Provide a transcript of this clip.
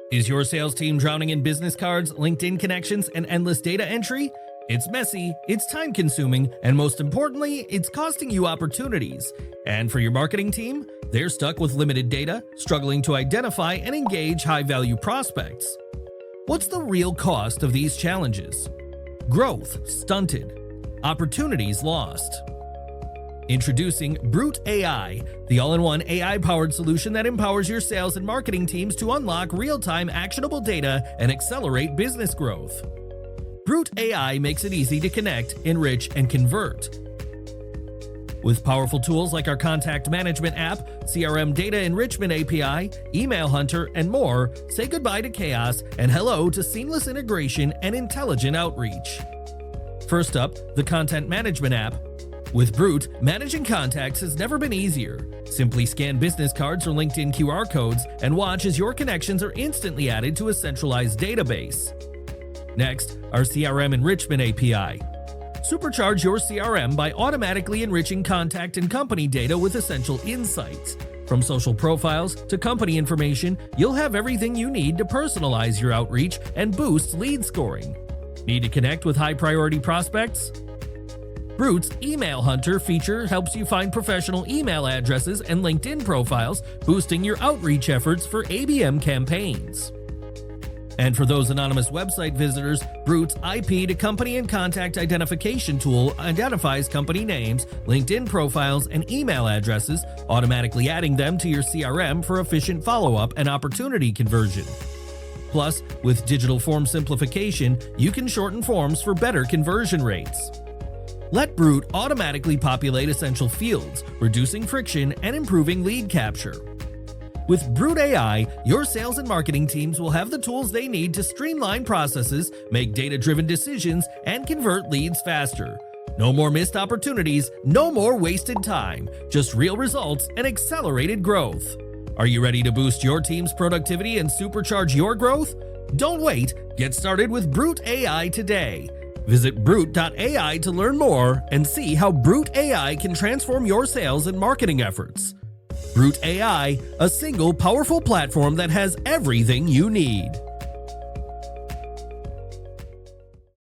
Is your sales team drowning in business cards, LinkedIn connections, and endless data entry? It's messy, it's time-consuming, and most importantly, it's costing you opportunities. And for your marketing team, they're stuck with limited data, struggling to identify and engage high-value prospects. What's the real cost of these challenges? Growth stunted. Opportunities lost. Introducing Broot AI, the all-in-one AI-powered solution that empowers your sales and marketing teams to unlock real-time actionable data and accelerate business growth. Broot AI makes it easy to connect, enrich, and convert. With powerful tools like our contact management app, CRM data enrichment API, email hunter, and more, say goodbye to chaos and hello to seamless integration and intelligent outreach. First up, the content management app. With Broot, managing contacts has never been easier. Simply scan business cards or LinkedIn QR codes and watch as your connections are instantly added to a centralized database. Next, our CRM enrichment API. Supercharge your CRM by automatically enriching contact and company data with essential insights. From social profiles to company information, you'll have everything you need to personalize your outreach and boost lead scoring. Need to connect with high-priority prospects? Broot's Email Hunter feature helps you find professional email addresses and LinkedIn profiles, boosting your outreach efforts for ABM campaigns. And for those anonymous website visitors, Broot's IP to company and contact identification tool identifies company names, LinkedIn profiles, and email addresses, automatically adding them to your CRM for efficient follow-up and opportunity conversion. Plus, with digital form simplification, you can shorten forms for better conversion rates. Let Broot automatically populate essential fields, reducing friction and improving lead capture. With Broot AI, your sales and marketing teams will have the tools they need to streamline processes, make data-driven decisions, and convert leads faster. No more missed opportunities, no more wasted time, just real results and accelerated growth. Are you ready to boost your team's productivity and supercharge your growth? Don't wait, get started with Broot AI today. Visit Broot AI to learn more and see how Broot AI can transform your sales and marketing efforts. Broot AI, a single powerful platform that has everything you need.